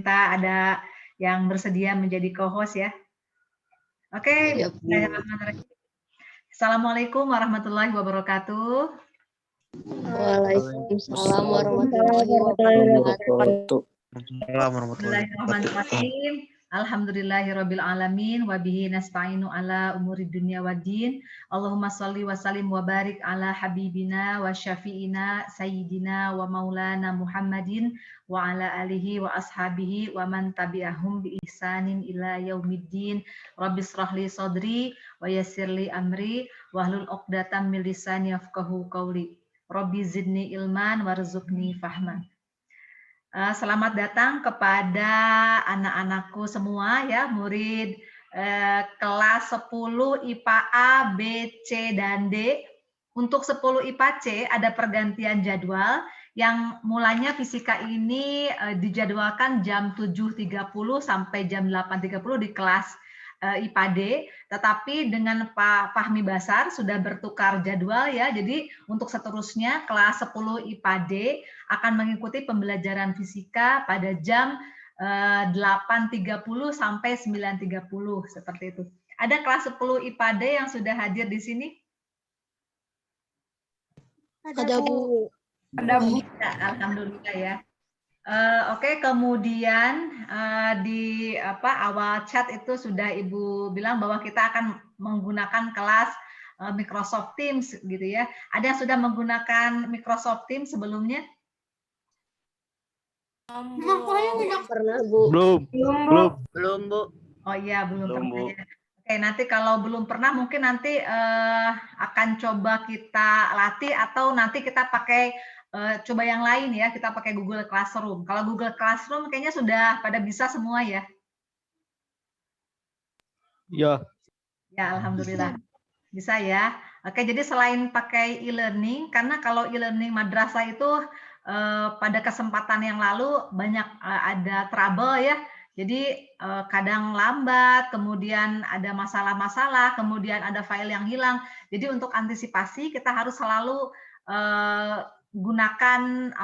Kita ada yang bersedia menjadi co-host ya. Oke, Assalamualaikum warahmatullahi wabarakatuh. Waalaikumsalam warahmatullahi wabarakatuh. Bismillahirrahmanirrahim. Alhamdulillahirabbil alamin wa bihi nasta'inu ala umuri dunya waddin. Allahumma shalli wa sallim wa barik ala habibina wa syafi'ina sayyidina wa maulana Muhammadin wa ala alihi wa ashabihi wa man tabi'ahum bi ihsanin ila yaumiddin. Rabbis shrahli sadri wa yassirli amri wahlul 'uqdatam min lisani yafqahu qawli. Rabbi zidni ilman warzuqni fahman. Selamat datang kepada anak-anakku semua ya, murid kelas 10 IPA A, B, C, dan D. Untuk 10 IPA C ada pergantian jadwal yang mulanya fisika ini dijadwalkan jam 7.30 sampai jam 8.30 di kelas IPA D, tetapi dengan Pak Fahmi Basar sudah bertukar jadwal ya. Jadi untuk seterusnya kelas 10 IPA D akan mengikuti pembelajaran fisika pada jam 8.30 sampai 9.30 seperti itu. Ada kelas 10 IPA D yang sudah hadir di sini? Ada Bu. Ada Bu. Ya, alhamdulillah ya. Oke, kemudian di awal chat itu sudah Ibu bilang bahwa kita akan menggunakan kelas Microsoft Teams gitu ya. Ada yang sudah menggunakan Microsoft Teams sebelumnya? Pernah Bu. Belum Bu. Oh iya, belum pernah ya. Oke, nanti kalau belum pernah mungkin nanti akan coba kita latih atau nanti kita pakai coba yang lain ya, kita pakai Google Classroom. Kalau Google Classroom kayaknya sudah pada bisa semua ya. Ya. Ya, alhamdulillah. Bisa ya. Oke, jadi selain pakai e-learning, karena kalau e-learning madrasah itu pada kesempatan yang lalu banyak ada trouble ya. Jadi kadang lambat, kemudian ada masalah-masalah, kemudian ada file yang hilang. Jadi untuk antisipasi kita harus selalu gunakan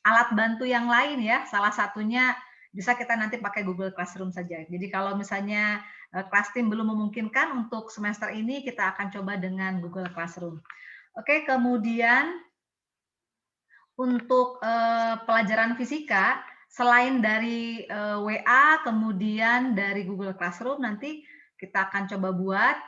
alat bantu yang lain ya. Salah satunya bisa kita nanti pakai Google Classroom saja. Jadi kalau misalnya kelas tim belum memungkinkan untuk semester ini, kita akan coba dengan Google Classroom. Oke, kemudian untuk pelajaran fisika, selain dari WA, kemudian dari Google Classroom, nanti kita akan coba buat.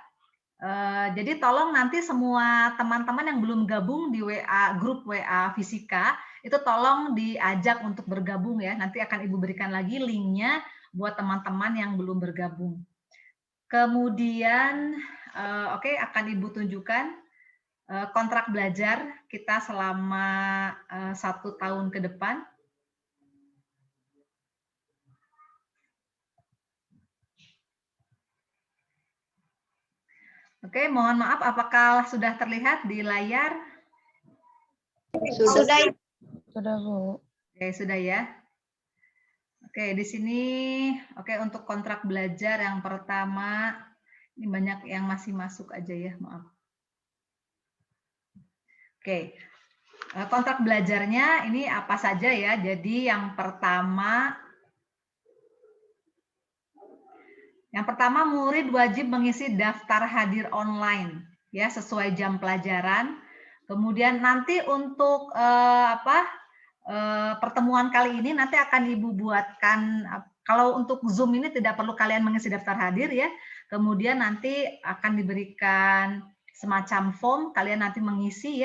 Jadi tolong nanti semua teman-teman yang belum gabung di WA, grup WA fisika, itu tolong diajak untuk bergabung ya. Nanti akan Ibu berikan lagi linknya buat teman-teman yang belum bergabung. Kemudian, akan Ibu tunjukkan kontrak belajar kita selama 1 tahun ke depan. Oke, mohon maaf, apakah sudah terlihat di layar? Sudah. Sudah Bu. Oke, sudah ya. Oke, di sini untuk kontrak belajar yang pertama, ini banyak yang masih masuk aja ya, maaf. Oke, kontrak belajarnya ini apa saja ya? Jadi yang pertama murid wajib mengisi daftar hadir online ya sesuai jam pelajaran. Kemudian nanti untuk pertemuan kali ini nanti akan Ibu buatkan, kalau untuk Zoom ini tidak perlu kalian mengisi daftar hadir ya. Kemudian nanti akan diberikan semacam form, kalian nanti mengisi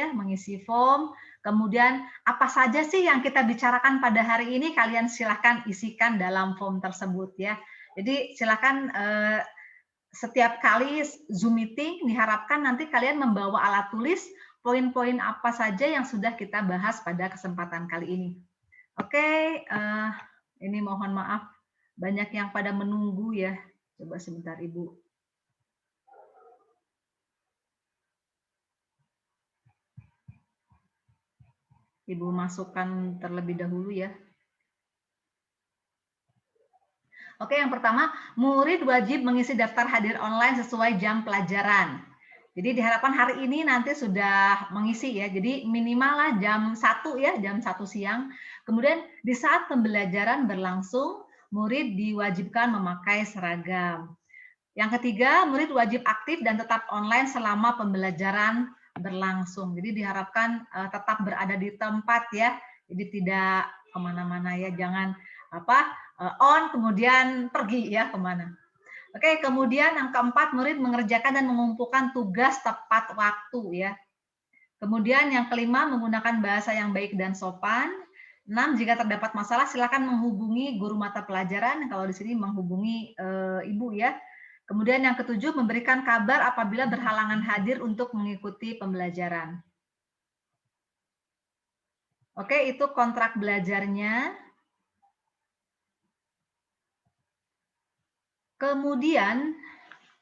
form. Kemudian apa saja sih yang kita bicarakan pada hari ini, kalian silahkan isikan dalam form tersebut ya. Jadi silakan setiap kali Zoom meeting diharapkan nanti kalian membawa alat tulis poin-poin apa saja yang sudah kita bahas pada kesempatan kali ini. Oke, ini mohon maaf banyak yang pada menunggu ya. Coba sebentar Ibu. Ibu masukkan terlebih dahulu ya. Oke, yang pertama, murid wajib mengisi daftar hadir online sesuai jam pelajaran. Jadi diharapkan hari ini nanti sudah mengisi ya. Jadi minimal lah jam 1 ya, jam 1 siang. Kemudian di saat pembelajaran berlangsung, murid diwajibkan memakai seragam. Yang ketiga, murid wajib aktif dan tetap online selama pembelajaran berlangsung. Jadi diharapkan tetap berada di tempat ya. Jadi tidak kemana-mana ya, jangan on kemudian pergi ya kemana. Oke, kemudian yang keempat, murid mengerjakan dan mengumpulkan tugas tepat waktu ya. Kemudian yang kelima, menggunakan bahasa yang baik dan sopan. 6, jika terdapat masalah silakan menghubungi guru mata pelajaran. Kalau di sini menghubungi ibu ya. Kemudian yang ketujuh, memberikan kabar apabila berhalangan hadir untuk mengikuti pembelajaran. Oke, itu kontrak belajarnya. Kemudian,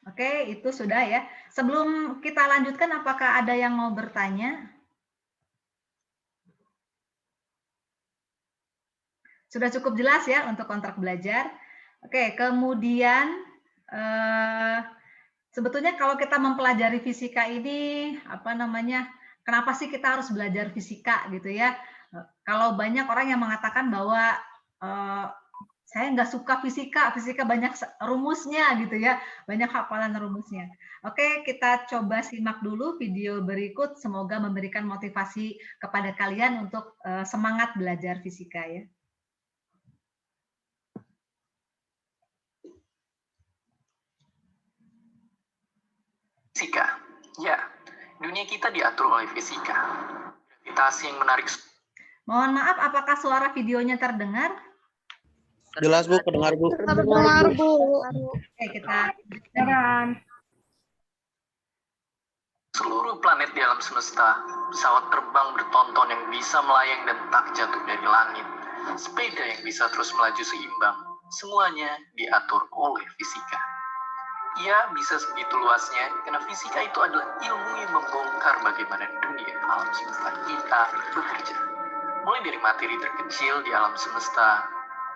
oke, itu sudah ya. Sebelum kita lanjutkan, apakah ada yang mau bertanya? Sudah cukup jelas ya untuk kontrak belajar. Oke, kemudian sebetulnya kalau kita mempelajari fisika ini, kenapa sih kita harus belajar fisika gitu ya? Kalau banyak orang yang mengatakan bahwa saya nggak suka fisika, fisika banyak rumusnya gitu ya, banyak hafalan rumusnya. Oke, kita coba simak dulu video berikut, semoga memberikan motivasi kepada kalian untuk semangat belajar fisika ya. Fisika, ya, dunia kita diatur oleh fisika. Gravitasi yang menarik. Mohon maaf, apakah suara videonya terdengar? Jelas Bu, kedengar Bu. Terdengar, Bu. Oke, kita Seluruh planet di alam semesta, pesawat terbang bertonton yang bisa melayang dan tak jatuh dari langit, sepeda yang bisa terus melaju seimbang, semuanya diatur oleh fisika. Ia bisa sebegitu luasnya karena fisika itu adalah ilmu yang membongkar bagaimana dunia alam semesta kita bekerja. Mulai dari materi terkecil di alam semesta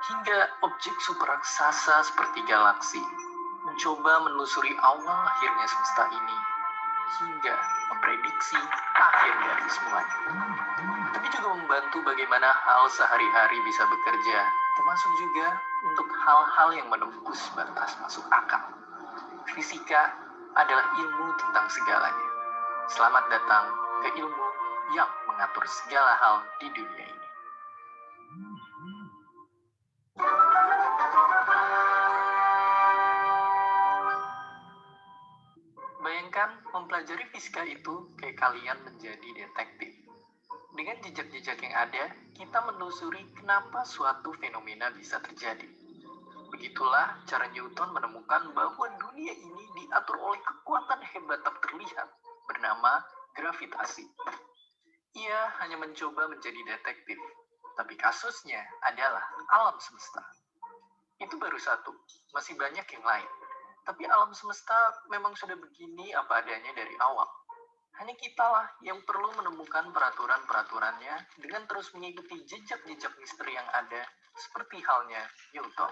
hingga objek super raksasa seperti galaksi, mencoba menelusuri awal lahirnya semesta ini hingga memprediksi akhir dari semuanya. Tapi juga membantu bagaimana hal sehari-hari bisa bekerja, termasuk juga untuk hal-hal yang menembus batas masuk akal. Fisika adalah ilmu tentang segalanya. Selamat datang ke ilmu yang mengatur segala hal di dunia ini. Bayangkan mempelajari fisika itu kayak kalian menjadi detektif. Dengan jejak-jejak yang ada, kita menelusuri kenapa suatu fenomena bisa terjadi. Begitulah cara Newton menemukan bahwa dunia ini diatur oleh kekuatan hebat tak terlihat bernama gravitasi. Ia hanya mencoba menjadi detektif, tapi kasusnya adalah alam semesta. Itu baru satu, masih banyak yang lain. Tapi alam semesta memang sudah begini apa adanya dari awal. Hanya kitalah yang perlu menemukan peraturan-peraturannya dengan terus mengikuti jejak-jejak misteri yang ada, seperti halnya Newton.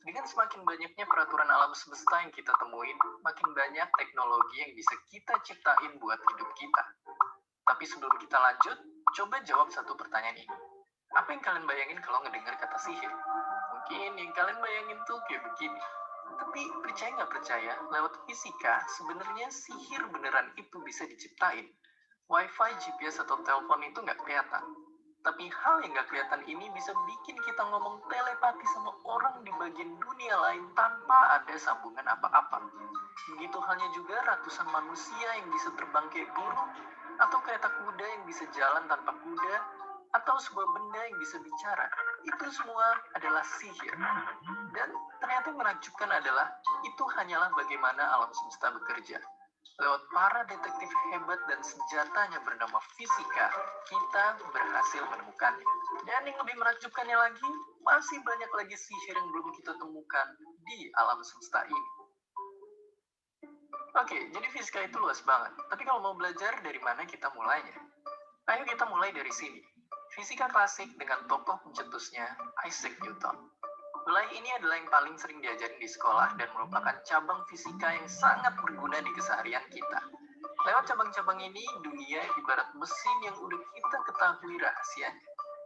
Dengan semakin banyaknya peraturan alam semesta yang kita temuin, makin banyak teknologi yang bisa kita ciptain buat hidup kita. Tapi sebelum kita lanjut, coba jawab satu pertanyaan ini. Apa yang kalian bayangin kalau ngedengar kata sihir? Mungkin yang kalian bayangin tuh kayak begini. Tapi percaya nggak percaya, lewat fisika sebenarnya sihir beneran itu bisa diciptain. Wifi, GPS, atau telepon itu nggak kelihatan. Tapi hal yang nggak kelihatan ini bisa bikin kita ngomong telepati sama orang di bagian dunia lain tanpa ada sambungan apa-apa. Begitu halnya juga ratusan manusia yang bisa terbang kayak burung, atau kereta kuda yang bisa jalan tanpa kuda, atau sebuah benda yang bisa bicara. Itu semua adalah sihir. Dan ternyata yang menakjubkan adalah itu hanyalah bagaimana alam semesta bekerja. Lewat para detektif hebat dan senjatanya bernama fisika, kita berhasil menemukannya. Dan yang lebih menakjubkannya lagi, masih banyak lagi sihir yang belum kita temukan di alam semesta ini. Oke, jadi fisika itu luas banget. Tapi kalau mau belajar, dari mana kita mulainya? Ayo kita mulai dari sini. Fisika klasik dengan tokoh pencetusnya Isaac Newton. Wilayah ini adalah yang paling sering diajarin di sekolah dan merupakan cabang fisika yang sangat berguna di keseharian kita. Lewat cabang-cabang ini, dunia ibarat mesin yang udah kita ketahui rahasianya.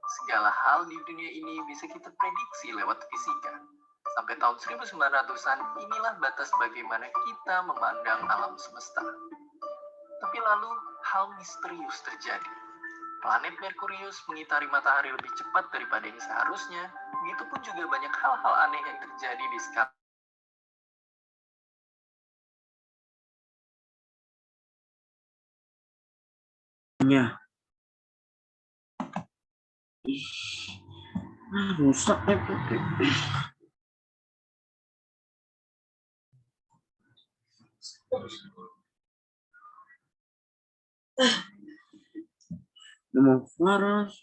Segala hal di dunia ini bisa kita prediksi lewat fisika. Sampai tahun 1900-an, inilah batas bagaimana kita memandang alam semesta. Tapi lalu, hal misterius terjadi. Planet Merkurius mengitari matahari lebih cepat daripada yang seharusnya. Begitupun juga banyak hal-hal aneh yang terjadi di skala. Rusak. Mau waras.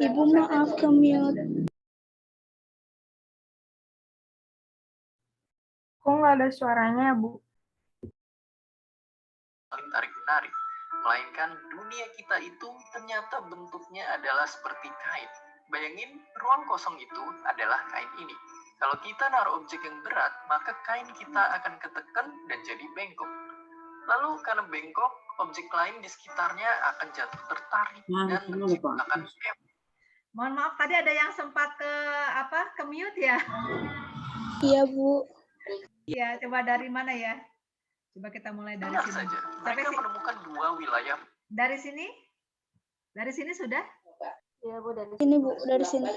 Ibu maaf kemute. Kok nggak ada suaranya, Bu? Saling tarik-menarik, melainkan dunia kita itu ternyata bentuknya adalah seperti kain. Bayangin, ruang kosong itu adalah kain ini. Kalau kita naruh objek yang berat, maka kain kita akan ketekan dan jadi bengkok. Lalu karena bengkok, objek lain di sekitarnya akan jatuh tertarik dan menciptakan efek. Mohon maaf, tadi ada yang sempat ke mute ya? Iya, Bu. Ya, coba dari mana ya? Coba kita mulai dari Benar sini. saja, Sampai mereka menemukan dua wilayah. dari sini? Dari sini sudah? Iya, Bu, dari sini, Bu, dari sini.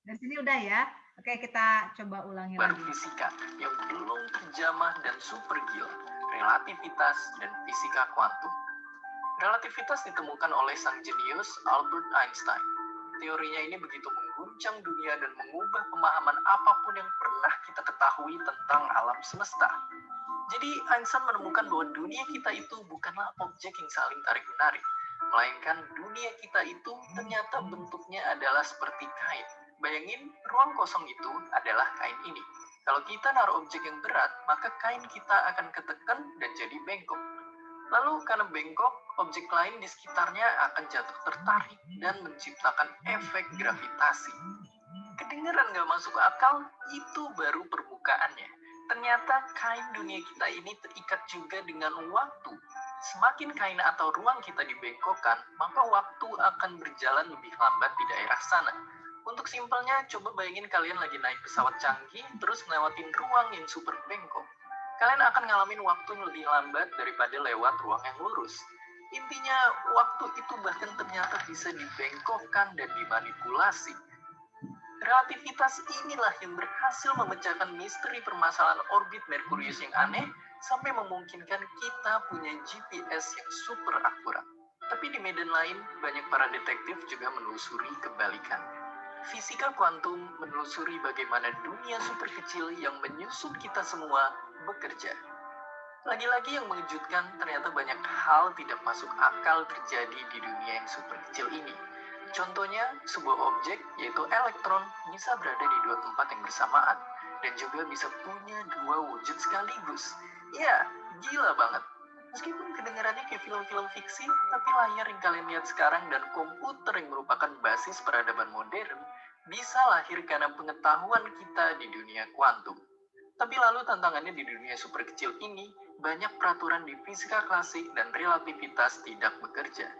Dari sini udah ya? Oke, kita coba ulangi lagi. Fisika yang belum terjamah dan super gila, relativitas dan fisika kuantum. Relativitas ditemukan oleh sang jenius Albert Einstein. Teorinya ini begitu mengguncang dunia dan mengubah pemahaman apapun yang pernah kita ketahui tentang alam semesta. Jadi Einstein menemukan bahwa dunia kita itu bukanlah objek yang saling tarik-menarik, melainkan dunia kita itu ternyata bentuknya adalah seperti kain. Bayangin, ruang kosong itu adalah kain ini. Kalau kita naruh objek yang berat, maka kain kita akan ketekan dan jadi bengkok. Lalu karena bengkok, objek lain di sekitarnya akan jatuh tertarik dan menciptakan efek gravitasi. Kedengeran nggak masuk akal? Itu baru permukaannya. Ternyata kain dunia kita ini terikat juga dengan waktu. Semakin kain atau ruang kita dibengkokkan, maka waktu akan berjalan lebih lambat di daerah sana. Untuk simpelnya, coba bayangin kalian lagi naik pesawat canggih, terus ngelewatin ruang yang super bengkok. Kalian akan ngalamin waktu yang lebih lambat daripada lewat ruang yang lurus. Intinya, waktu itu bahkan ternyata bisa dibengkokkan dan dimanipulasi. Relativitas inilah yang berhasil memecahkan misteri permasalahan orbit Merkurius yang aneh, sampai memungkinkan kita punya GPS yang super akurat. Tapi di medan lain, banyak para detektif juga menelusuri kebalikan. Fisika kuantum menelusuri bagaimana dunia super kecil yang menyusun kita semua bekerja. Lagi-lagi yang mengejutkan, ternyata banyak hal tidak masuk akal terjadi di dunia yang super kecil ini. Contohnya, sebuah objek, yaitu elektron, bisa berada di dua tempat yang bersamaan, dan juga bisa punya dua wujud sekaligus. Ya, gila banget. Meskipun kedengarannya kayak film-film fiksi, tapi layar yang kalian lihat sekarang dan komputer yang merupakan basis peradaban modern, bisa lahir karena pengetahuan kita di dunia kuantum. Tapi lalu tantangannya di dunia super kecil ini, banyak peraturan di fisika klasik dan relativitas tidak bekerja.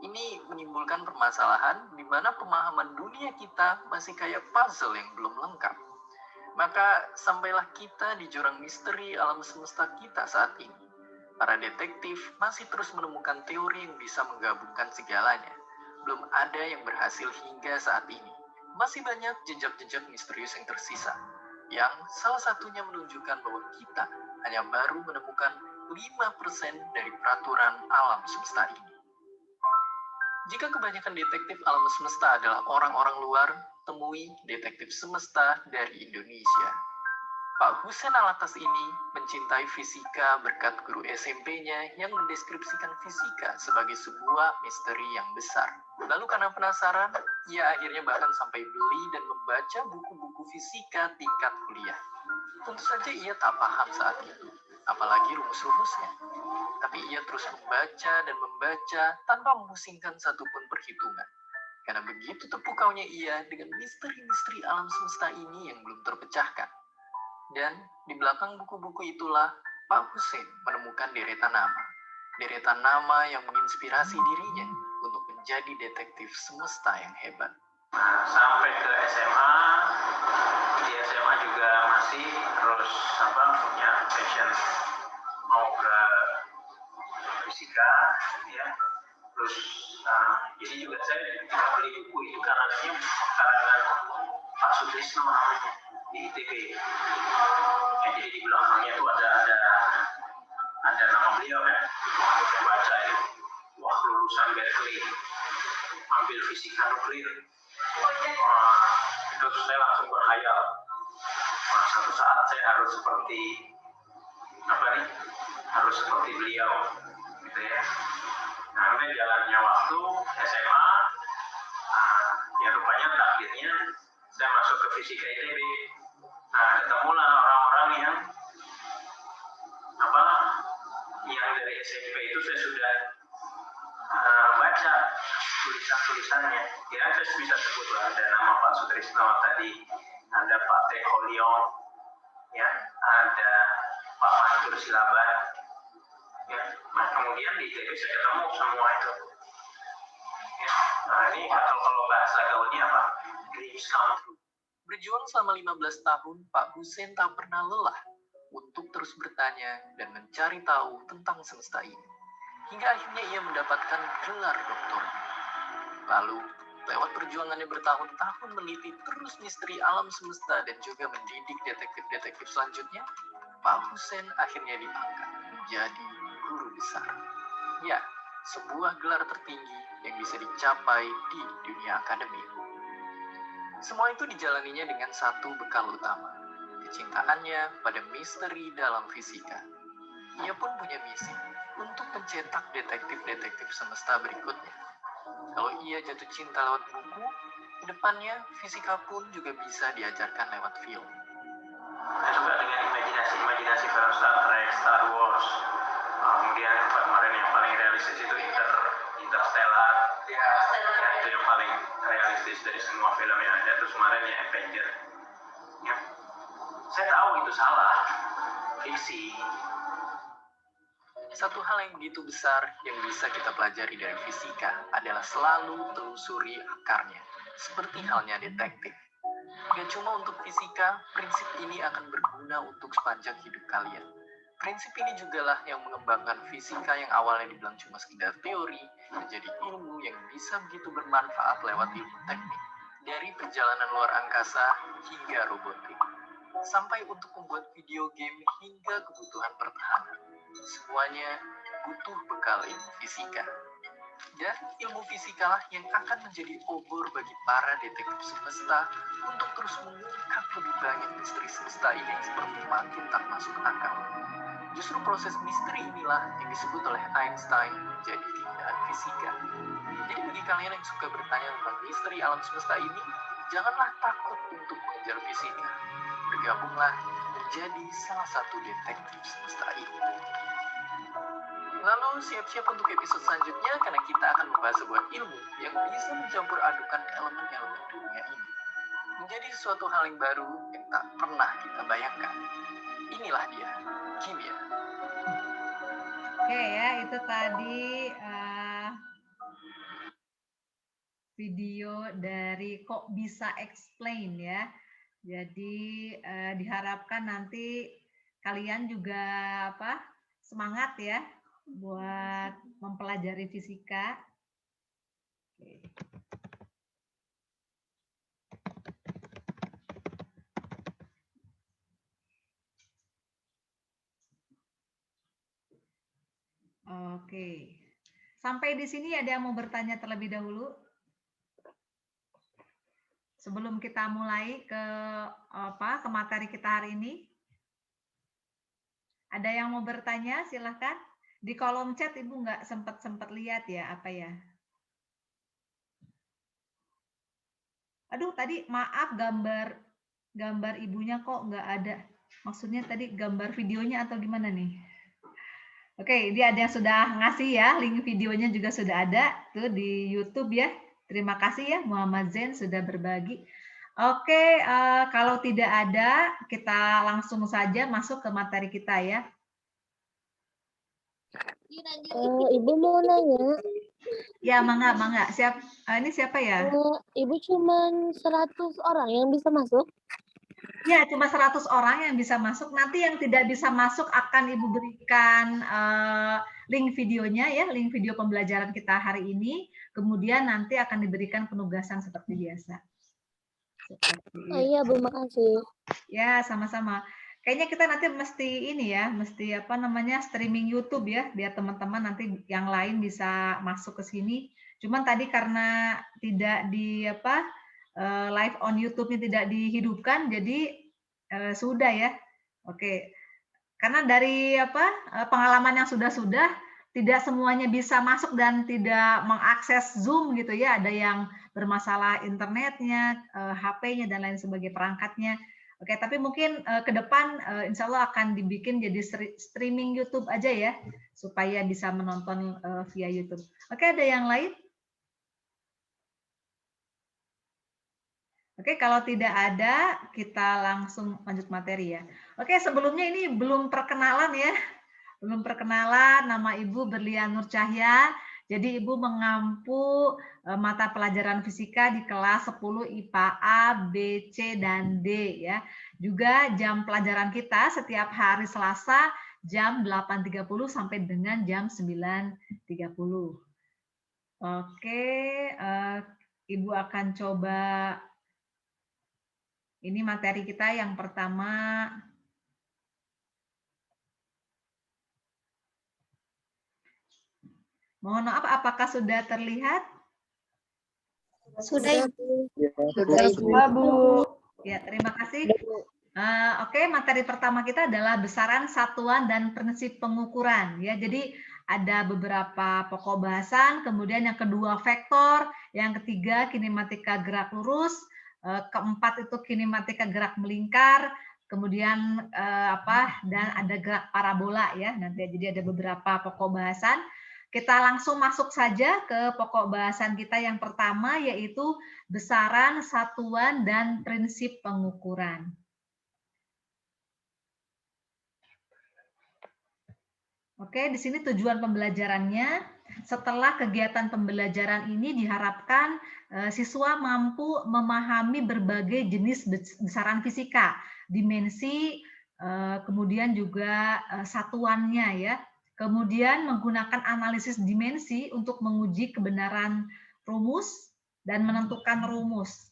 Ini menimbulkan permasalahan di mana pemahaman dunia kita masih kayak puzzle yang belum lengkap. Maka sampailah kita di jurang misteri alam semesta kita saat ini. Para detektif masih terus menemukan teori yang bisa menggabungkan segalanya. Belum ada yang berhasil hingga saat ini. Masih banyak jejak-jejak misterius yang tersisa, yang salah satunya menunjukkan bahwa kita hanya baru menemukan 5% dari peraturan alam semesta ini. Jika kebanyakan detektif alam semesta adalah orang-orang luar, temui detektif semesta dari Indonesia. Pak Hussein Alatas ini mencintai fisika berkat guru SMP-nya yang mendeskripsikan fisika sebagai sebuah misteri yang besar. Lalu karena penasaran, ia akhirnya bahkan sampai beli dan membaca buku-buku fisika tingkat kuliah. Tentu saja ia tak paham saat itu, apalagi rumus-rumusnya. Tapi ia terus membaca dan membaca tanpa memusingkan satupun perhitungan. Karena begitu terpukaunya ia dengan misteri-misteri alam semesta ini yang belum terpecahkan. Dan di belakang buku-buku itulah Pak Hussein menemukan deretan nama. Deretan nama yang menginspirasi dirinya untuk menjadi detektif semesta yang hebat. Nah, sampai ke SMA, di SMA juga masih terus punya passion mau ke fisika, ya. Terus jadi juga saya beli buku itu karangan Pak Sutrisno namanya di ITB. Ya, jadi di belakangnya itu ada nama beliau kan. Saya baca itu, wah lulusan Berkeley, ambil fisika nuklir. Itu saya langsung berkhayal. Nah, suatu saat saya harus seperti beliau, gitu ya. Nah, kemudian jalannya waktu SMA, ya rupanya takdirnya saya masuk ke fisika ITB. Nah, ketemulah orang-orang yang dari SMP itu saya sudah baca tulisan-tulisannya. Ya, saya bisa sebut ada nama Pak Sutrisno tadi, ada Pak T. Holyong, ya, ada Pak Mantur Silaban. Ya, nah kemudian di ITB saya ketemu semua itu. Ya, nah ini kalau bahasa gaulnya apa? Dreams come true. Berjuang selama 15 tahun, Pak Hussein tak pernah lelah untuk terus bertanya dan mencari tahu tentang semesta ini. Hingga akhirnya ia mendapatkan gelar doktor. Lalu, lewat perjuangannya bertahun-tahun meneliti terus misteri alam semesta dan juga mendidik detektif-detektif selanjutnya, Pak Hussein akhirnya diangkat menjadi guru besar. Ya, sebuah gelar tertinggi yang bisa dicapai di dunia akademik. Semua itu dijalaninya dengan satu bekal utama, kecintaannya pada misteri dalam fisika. Ia pun punya misi untuk mencetak detektif-detektif semesta berikutnya. Kalau ia jatuh cinta lewat buku, kedepannya fisika pun juga bisa diajarkan lewat film. Saya suka dengan imajinasi film Star Trek, Star Wars. Kemudian kemarin yang paling realistis itu Interstellar. Ya, itu yang paling realistis dari semua film yang ada. Terus kemarin ya Avenger. Ya, saya tahu itu salah, fiksi. Satu hal yang begitu besar yang bisa kita pelajari dari fisika adalah selalu telusuri akarnya, seperti halnya detektif. Gak cuma untuk fisika, prinsip ini akan berguna untuk sepanjang hidup kalian. Prinsip ini jugalah yang mengembangkan fisika yang awalnya dibilang cuma sekedar teori, menjadi ilmu yang bisa begitu bermanfaat lewat ilmu teknik. Dari perjalanan luar angkasa hingga robotik, sampai untuk membuat video game hingga kebutuhan pertahanan. Semuanya butuh bekal ilmu fisika. Dan ilmu fisikalah yang akan menjadi obor bagi para detektif semesta untuk terus mengungkap lebih banyak misteri semesta ini yang seperti makin tak masuk akal. Justru proses misteri inilah yang disebut oleh Einstein menjadi keindahan fisika. Jadi bagi kalian yang suka bertanya tentang misteri alam semesta ini, janganlah takut untuk mengejar fisika. Bergabunglah menjadi salah satu detektif semesta ini. Lalu siap-siap untuk episode selanjutnya karena kita akan membahas sebuah ilmu yang bisa mencampur adukan elemen-elemen dunia ini menjadi suatu hal yang baru yang tak pernah kita bayangkan. Inilah dia, kimia. Oke ya, itu tadi video dari Kok Bisa Explain ya. Jadi diharapkan nanti kalian juga semangat ya buat mempelajari fisika. Oke. Oke. Sampai di sini ada yang mau bertanya terlebih dahulu? Sebelum kita mulai ke materi kita hari ini. Ada yang mau bertanya? Silahkan. Di kolom chat Ibu nggak sempat lihat ya apa ya? Aduh tadi maaf gambar ibunya kok nggak ada. Maksudnya tadi gambar videonya atau gimana nih? Oke, dia ada yang sudah ngasih ya, link videonya juga sudah ada tuh di YouTube ya. Terima kasih ya Muhammad Zain sudah berbagi. Oke, kalau tidak ada, kita langsung saja masuk ke materi kita ya. Ibu mau nanya. Ya, mangga. Ini siapa ya? Ibu cuman 100 orang yang bisa masuk? Ya, cuma 100 orang yang bisa masuk. Nanti yang tidak bisa masuk akan Ibu berikan link videonya ya, link video pembelajaran kita hari ini. Kemudian nanti akan diberikan penugasan seperti biasa. Iya, Bu, makasih. Ya, sama-sama. Kayaknya kita nanti mesti ini ya, mesti apa namanya streaming YouTube ya, biar teman-teman nanti yang lain bisa masuk ke sini. Cuman tadi karena tidak di apa live on YouTube-nya tidak dihidupkan, jadi sudah ya. Oke. Karena dari apa pengalaman yang sudah tidak semuanya bisa masuk dan tidak mengakses Zoom gitu ya. Ada yang bermasalah internetnya, HP-nya dan lain sebagainya, perangkatnya. Oke, tapi mungkin ke depan insya Allah akan dibikin jadi streaming YouTube aja ya, supaya bisa menonton via YouTube. Oke, ada yang lain? Oke, kalau tidak ada, kita langsung lanjut materi ya. Oke, sebelumnya ini belum perkenalan ya. Belum perkenalan, nama Ibu Berlian Nur Cahya. Jadi Ibu mengampu mata pelajaran fisika di kelas 10 IPA A, B, C, dan D ya. Juga jam pelajaran kita setiap hari Selasa jam 8.30 sampai dengan jam 9.30. Oke, Ibu akan coba ini materi kita yang pertama. Mohon maaf, apakah sudah terlihat? Sudah, Sudah, Bu. Ya, terima kasih. Oke, materi pertama kita adalah besaran satuan dan prinsip pengukuran. Ya, jadi ada beberapa pokok bahasan, kemudian yang kedua vektor, yang ketiga kinematika gerak lurus, keempat itu kinematika gerak melingkar, kemudian dan ada gerak parabola ya. Nanti jadi ada beberapa pokok bahasan. Kita langsung masuk saja ke pokok bahasan kita yang pertama, yaitu besaran satuan dan prinsip pengukuran. Oke, di sini tujuan pembelajarannya. Setelah kegiatan pembelajaran ini diharapkan siswa mampu memahami berbagai jenis besaran fisika, dimensi, kemudian juga satuannya ya. Kemudian menggunakan analisis dimensi untuk menguji kebenaran rumus dan menentukan rumus.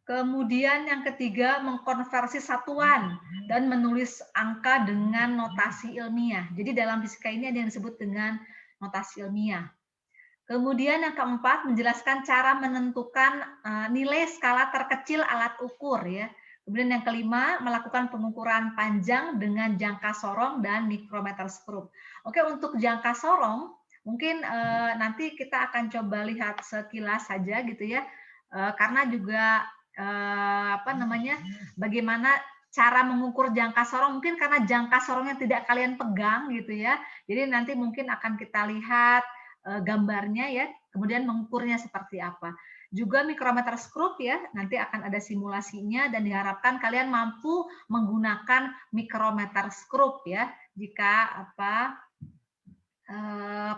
Kemudian yang ketiga, mengkonversi satuan dan menulis angka dengan notasi ilmiah. Jadi dalam fisika ini ada yang disebut dengan notasi ilmiah. Kemudian yang keempat, menjelaskan cara menentukan nilai skala terkecil alat ukur ya. Kemudian yang kelima, melakukan pengukuran panjang dengan jangka sorong dan mikrometer skrup. Oke, untuk jangka sorong, mungkin nanti kita akan coba lihat sekilas saja gitu ya, karena juga bagaimana cara mengukur jangka sorong, mungkin karena jangka sorongnya tidak kalian pegang gitu ya. Jadi nanti mungkin akan kita lihat gambarnya ya, kemudian mengukurnya seperti apa. Juga mikrometer skrup ya, nanti akan ada simulasinya dan diharapkan kalian mampu menggunakan mikrometer skrup ya. Jika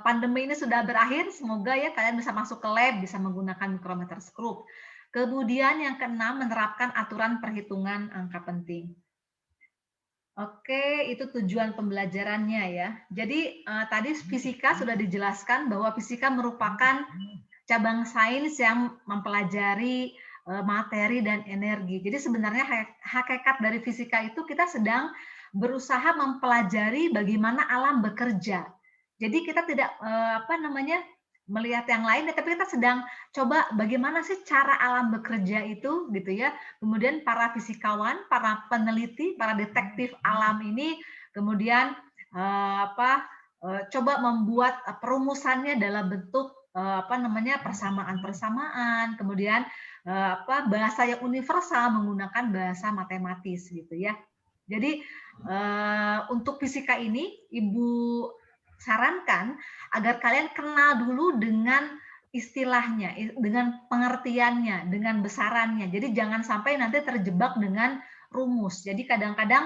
pandemi ini sudah berakhir, semoga ya kalian bisa masuk ke lab, bisa menggunakan mikrometer skrup. Kemudian yang keenam, menerapkan aturan perhitungan angka penting. Oke, itu tujuan pembelajarannya ya. Jadi tadi fisika sudah dijelaskan bahwa fisika merupakan cabang sains yang mempelajari materi dan energi. Jadi sebenarnya hakikat dari fisika itu kita sedang berusaha mempelajari bagaimana alam bekerja. Jadi kita tidak melihat yang lain, tapi kita sedang coba bagaimana sih cara alam bekerja itu gitu ya. Kemudian para fisikawan, para peneliti, para detektif alam ini kemudian coba membuat perumusannya dalam bentuk persamaan-persamaan, kemudian bahasa yang universal menggunakan bahasa matematis gitu ya. Jadi untuk fisika ini Ibu sarankan agar kalian kenal dulu dengan istilahnya, dengan pengertiannya, dengan besarannya. Jadi jangan sampai nanti terjebak dengan rumus. Jadi kadang-kadang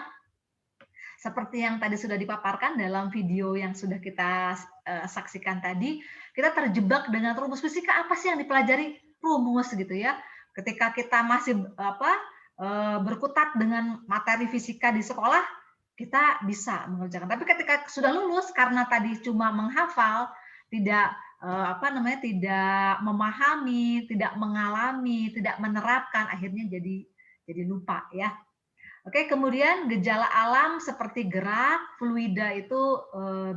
seperti yang tadi sudah dipaparkan dalam video yang sudah kita saksikan tadi, kita terjebak dengan rumus fisika. Apa sih yang dipelajari? Rumus gitu ya. Ketika kita masih berkutat dengan materi fisika di sekolah, kita bisa mengerjakan. Tapi ketika sudah lulus, karena tadi cuma menghafal, tidak tidak memahami, tidak mengalami, tidak menerapkan, akhirnya jadi lupa ya. Oke, kemudian gejala alam seperti gerak, fluida itu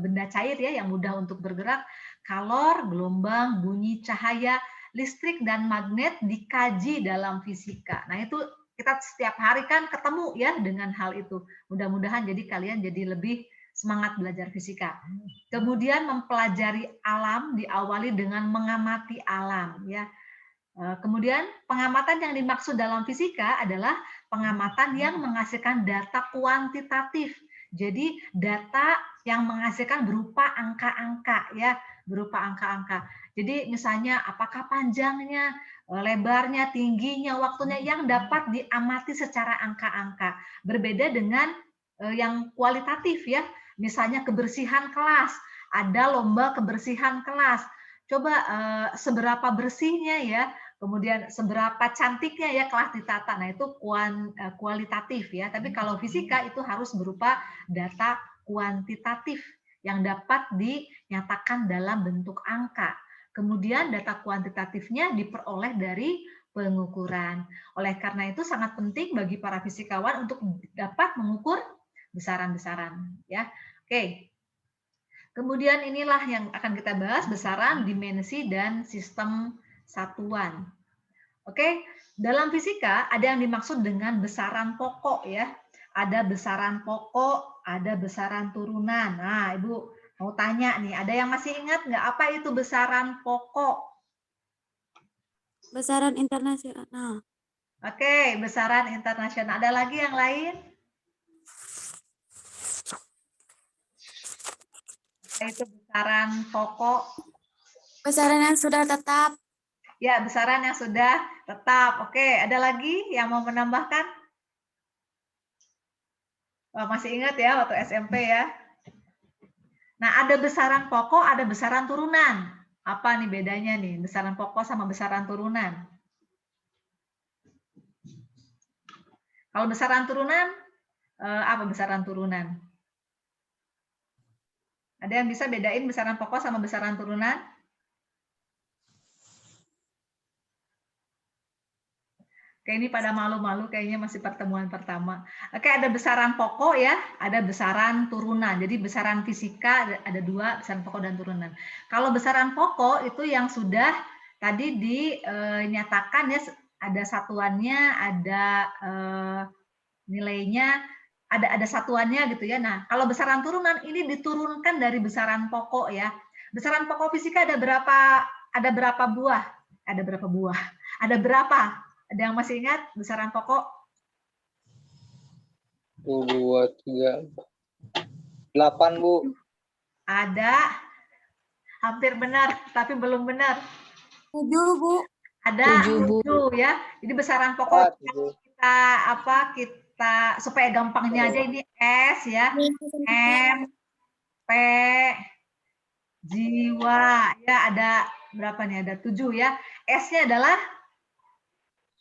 benda cair ya yang mudah untuk bergerak, kalor, gelombang, bunyi, cahaya, listrik dan magnet dikaji dalam fisika. Nah, itu kita setiap hari kan ketemu ya dengan hal itu. Mudah-mudahan jadi kalian jadi lebih semangat belajar fisika. Kemudian mempelajari alam diawali dengan mengamati alam ya. Kemudian pengamatan yang dimaksud dalam fisika adalah pengamatan yang menghasilkan data kuantitatif. Jadi data yang menghasilkan berupa angka-angka ya, berupa angka-angka. Jadi misalnya apakah panjangnya, lebarnya, tingginya, waktunya yang dapat diamati secara angka-angka. Berbeda dengan yang kualitatif ya. Misalnya kebersihan kelas, ada lomba kebersihan kelas. Coba seberapa bersihnya ya, kemudian seberapa cantiknya ya kelas ditata. Nah, itu kualitatif ya. Tapi kalau fisika itu harus berupa data kuantitatif yang dapat dinyatakan dalam bentuk angka. Kemudian data kuantitatifnya diperoleh dari pengukuran. Oleh karena itu sangat penting bagi para fisikawan untuk dapat mengukur besaran-besaran ya. Oke. Kemudian inilah yang akan kita bahas, besaran, dimensi, dan sistem satuan. Oke, dalam fisika ada yang dimaksud dengan besaran pokok ya. Ada besaran pokok, ada besaran turunan. Nah, Ibu mau tanya nih, ada yang masih ingat nggak apa itu besaran pokok? Besaran internasional. Oke, besaran internasional. Ada lagi yang lain? Itu besaran pokok. Besaran yang sudah tetap. Ya, besaran yang sudah tetap. Oke, ada lagi yang mau menambahkan? Wah, masih ingat ya waktu SMP ya? Nah, ada besaran pokok, ada besaran turunan. Apa nih bedanya nih, besaran pokok sama besaran turunan? Kalau besaran turunan, apa besaran turunan? Ada yang bisa bedain besaran pokok sama besaran turunan? Oke, ini pada malu-malu kayaknya masih pertemuan pertama. Oke, ada besaran pokok ya, ada besaran turunan. Jadi besaran fisika ada dua, besaran pokok dan turunan. Kalau besaran pokok itu yang sudah tadi dinyatakan ya, ada satuannya, ada nilainya, ada satuannya gitu ya. Nah, kalau besaran turunan ini diturunkan dari besaran pokok ya. Besaran pokok fisika ada berapa buah? Ada berapa buah? Ada berapa? Ada yang masih ingat besaran pokok? 2, 3, 8, Bu. Ada. Hampir benar, tapi belum benar. 7, Bu. Ada 7 ya. Jadi besaran pokok kita supaya gampangnya aja ini S ya. M, P, jiwa ya, ada berapa nih? Ada 7 ya. S-nya adalah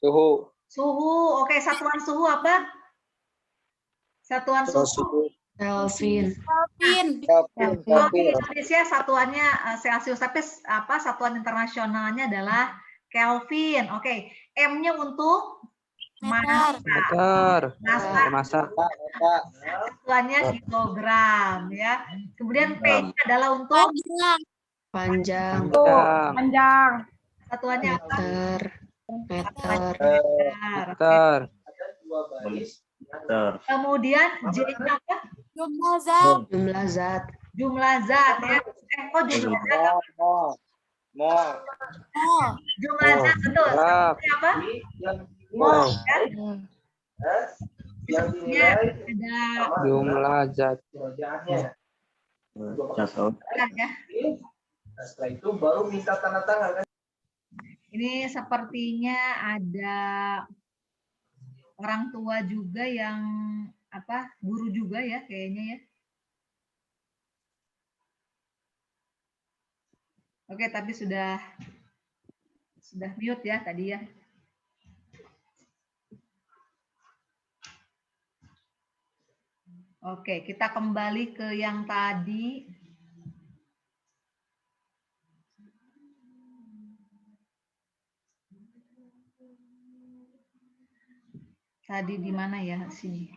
Suhu. suhu. Oke, satuan suhu apa? Satuan suhu. Kelvin. Kalau di Indonesia satuannya Celsius, tapi satuan internasionalnya adalah Kelvin. Oke, M-nya untuk Meter. Masa. Satuannya kilogram ya. Kemudian P-nya adalah untuk Panjang. Satuannya apa? Meter. Kemudian J-nya apa? Jumlah zat. Jumlah zat ya. Kok jumlah zat? Jumlah zat betul. Satunya apa? Mol ya. Satunya ada Jumlah zat. Cakep. Ya. Nah, setelah itu baru minta tanda tangan kan. Ini sepertinya ada orang tua juga yang guru juga ya kayaknya ya. Oke, tapi sudah mute ya tadi ya. Oke, kita kembali ke yang tadi. Tadi di mana ya sini?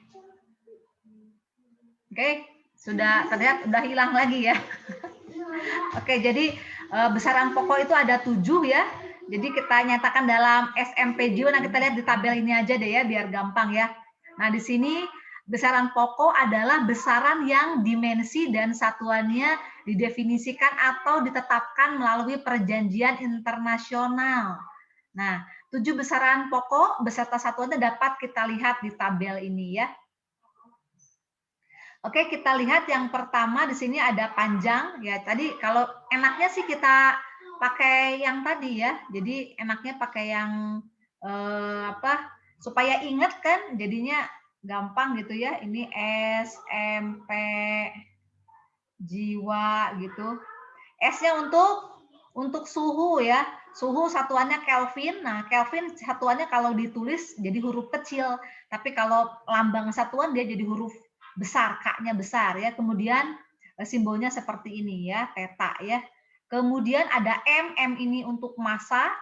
Oke, sudah terlihat udah hilang lagi ya. Oke, jadi besaran pokok itu ada 7 ya. Jadi kita nyatakan dalam SMPJO. Nah, kita lihat di tabel ini aja deh ya, biar gampang ya. Nah, di sini besaran pokok adalah besaran yang dimensi dan satuannya didefinisikan atau ditetapkan melalui perjanjian internasional. Nah, 7 besaran pokok beserta satuannya dapat kita lihat di tabel ini ya. Oke, kita lihat yang pertama di sini ada panjang ya. Tadi kalau enaknya sih kita pakai yang tadi ya. Jadi enaknya pakai yang supaya ingat kan, jadinya gampang gitu ya. Ini SMP jiwa gitu. S-nya untuk suhu ya. Suhu satuannya Kelvin. Nah, Kelvin satuannya kalau ditulis jadi huruf kecil, tapi kalau lambang satuan dia jadi huruf besar, K-nya besar ya. Kemudian simbolnya seperti ini ya, theta ya. Kemudian ada M ini untuk massa.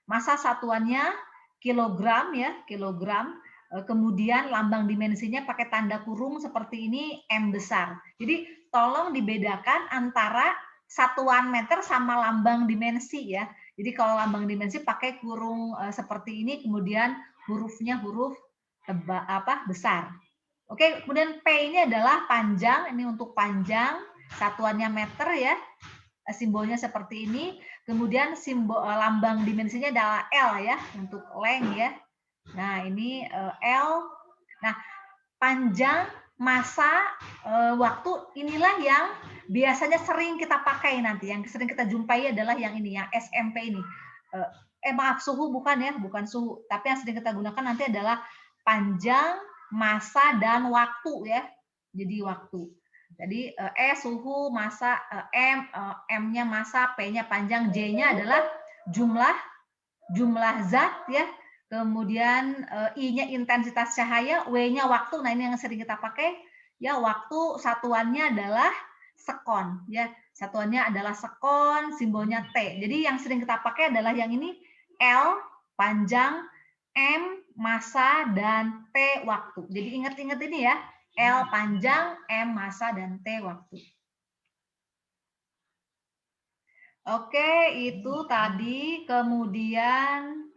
Massa satuannya kilogram ya, kilogram. Kemudian lambang dimensinya pakai tanda kurung seperti ini, M besar. Jadi tolong dibedakan antara satuan meter sama lambang dimensi ya. Jadi kalau lambang dimensi pakai kurung seperti ini, kemudian hurufnya huruf besar. Oke, kemudian P ini adalah panjang, ini untuk panjang, satuannya meter ya, simbolnya seperti ini. Kemudian simbol lambang dimensinya adalah L ya, untuk length ya. Nah, ini L. Nah, panjang, massa, waktu inilah yang biasanya sering kita pakai nanti. Yang sering kita jumpai adalah yang ini, yang SMP ini. Maaf, suhu bukan ya, bukan suhu. Tapi yang sering kita gunakan nanti adalah panjang, massa, dan waktu ya. Jadi waktu. Jadi suhu, massa, M-nya massa, P-nya panjang, J-nya adalah jumlah zat ya. Kemudian I-nya intensitas cahaya, W-nya waktu. Nah, ini yang sering kita pakai ya, waktu satuannya adalah sekon ya. Satuannya adalah sekon, simbolnya T. Jadi yang sering kita pakai adalah yang ini, L panjang, M massa, dan T waktu. Jadi ingat-ingat ini ya, L panjang, M massa, dan T waktu. Oke, itu tadi. Kemudian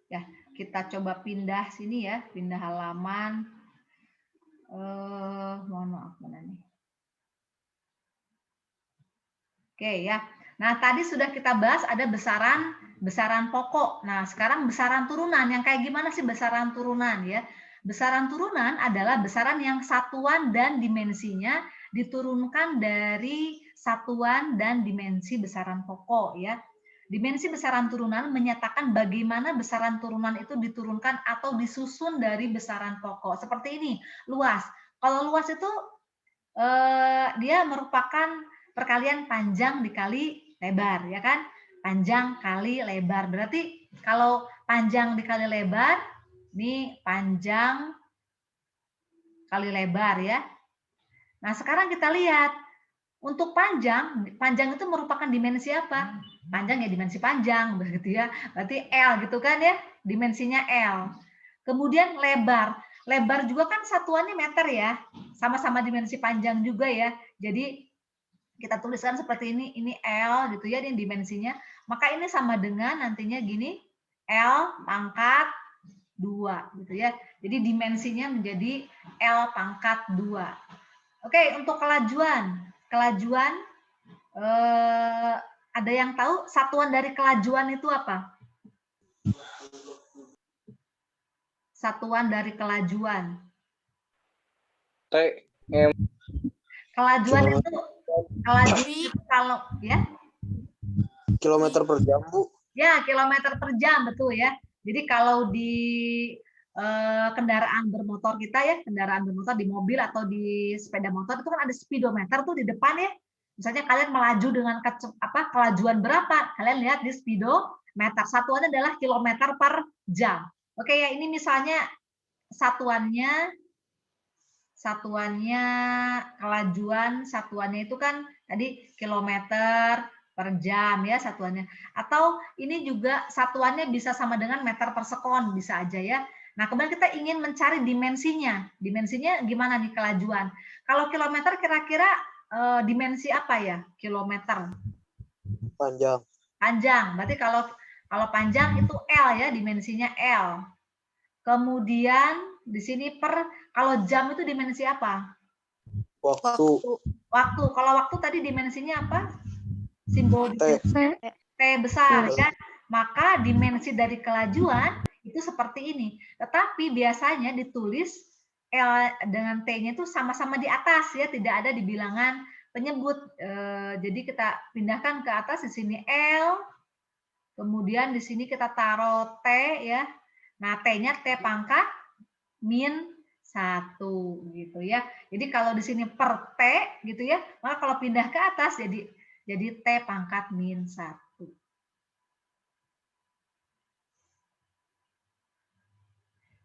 ya, kita coba pindah sini ya, pindah halaman. Mohon maaf, mana nih? Oke ya. Nah, tadi sudah kita bahas ada besaran pokok. Nah, sekarang besaran turunan. Yang kayak gimana sih besaran turunan ya? Besaran turunan adalah besaran yang satuan dan dimensinya diturunkan dari satuan dan dimensi besaran pokok ya. Dimensi besaran turunan menyatakan bagaimana besaran turunan itu diturunkan atau disusun dari besaran pokok. Seperti ini, luas. Kalau luas itu dia merupakan perkalian panjang dikali lebar, ya kan? Panjang kali lebar. Berarti kalau panjang dikali lebar, ini panjang kali lebar ya. Nah, sekarang kita lihat. Untuk panjang itu merupakan dimensi apa? Panjang ya dimensi panjang, begitu ya. Berarti L gitu kan ya, dimensinya L. Kemudian lebar. Lebar juga kan satuannya meter ya. Sama-sama dimensi panjang juga ya. Jadi kita tuliskan seperti ini L gitu ya, ini dimensinya. Maka ini sama dengan nantinya gini, L pangkat 2 gitu ya. Jadi dimensinya menjadi L pangkat 2. Oke, untuk kelajuan Ada yang tahu satuan dari kelajuan itu apa? Satuan dari kelajuan. T, M. Kelajuan itu kalau ya. Kilometer per jam, Bu. Ya, kilometer per jam, betul ya. Jadi kalau di kendaraan bermotor kita ya, kendaraan bermotor di mobil atau di sepeda motor itu kan ada speedometer tuh di depan ya. Misalnya kalian melaju dengan kelajuan berapa? Kalian lihat di speedometer. Satuannya adalah kilometer per jam. Oke ya, ini misalnya satuannya kelajuan, satuannya itu kan tadi kilometer per jam ya satuannya. Atau ini juga satuannya bisa sama dengan meter per sekon, bisa aja ya. Nah, kemudian kita ingin mencari dimensinya. Dimensinya gimana nih kelajuan? Kalau kilometer kira-kira dimensi apa ya? Kilometer. Panjang. Panjang. Berarti kalau panjang itu L ya, dimensinya L. Kemudian di sini kalau jam itu dimensi apa? Waktu. Waktu. Kalau waktu tadi dimensinya apa? Simbol T besar ya. Maka dimensi dari kelajuan itu seperti ini. Tetapi biasanya ditulis L dengan T-nya itu sama-sama di atas ya, tidak ada di bilangan penyebut. Jadi kita pindahkan ke atas di sini L. Kemudian di sini kita taruh T ya. Nah, T-nya T pangkat min 1 gitu ya. Jadi kalau di sini per T gitu ya, maka kalau pindah ke atas jadi T pangkat min 1.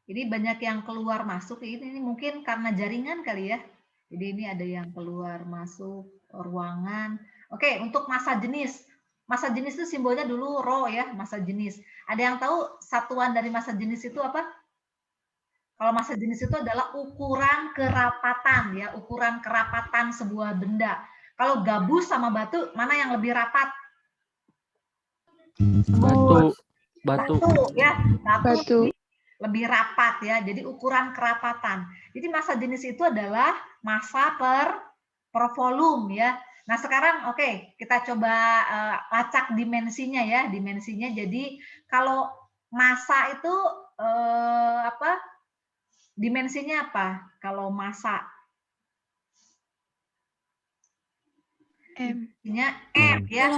Jadi banyak yang keluar masuk, ini mungkin karena jaringan kali ya. Jadi ini ada yang keluar masuk ruangan. Oke, untuk massa jenis. Massa jenis itu simbolnya dulu rho ya, massa jenis. Ada yang tahu satuan dari massa jenis itu apa? Kalau massa jenis itu adalah ukuran kerapatan ya, ukuran kerapatan sebuah benda. Kalau gabus sama batu, mana yang lebih rapat? Batu ya, batu. Lebih rapat ya. Jadi ukuran kerapatan. Jadi massa jenis itu adalah massa per volume ya. Nah, sekarang oke, kita coba lacak dimensinya ya, dimensinya. Jadi kalau massa itu dimensinya apa? Kalau massa dimensinya M ya.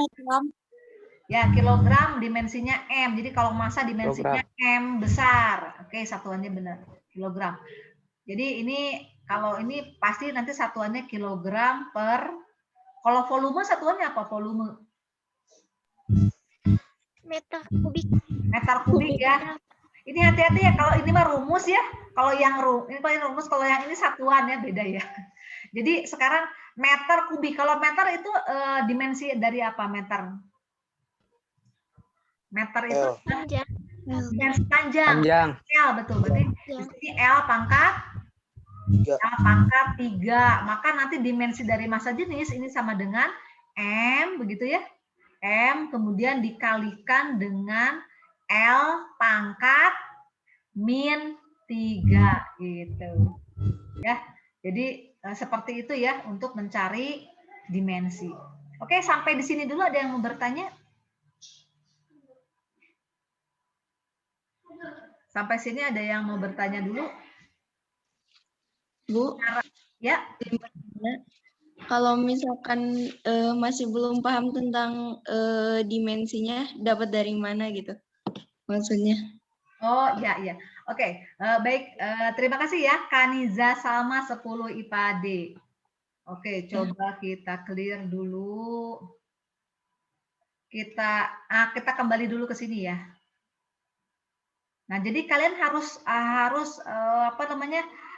Ya, kilogram dimensinya M. Jadi kalau massa dimensinya M besar. Oke, satuannya benar. Kilogram. Jadi ini kalau ini pasti nanti satuannya kilogram per. Kalau volume satuannya apa? Volume. Meter kubik. Meter kubik ya. Ini hati-hati ya, kalau ini mah rumus ya. Kalau yang ini paling rumus, kalau yang ini satuan ya, beda ya. Jadi sekarang meter kubik. Kalau meter itu dimensi dari apa meter? Meter itu panjang. Dimensi panjang. L betul. Berarti di sini L pangkat 3. Maka nanti dimensi dari massa jenis ini sama dengan M begitu ya. M kemudian dikalikan dengan L pangkat min 3 gitu. Ya. Jadi seperti itu ya untuk mencari dimensi. Oke, sampai di sini dulu ada yang mau bertanya? Sampai sini ada yang mau bertanya dulu? Bu, ya. Kalau misalkan masih belum paham tentang dimensinya, dapat dari mana gitu? Maksudnya? Oh, ya, ya. Oke, baik. Terima kasih ya, Kaniza Salma 10 IPA D. Oke, coba kita clear dulu. Kita kembali dulu ke sini ya. Nah, jadi kalian harus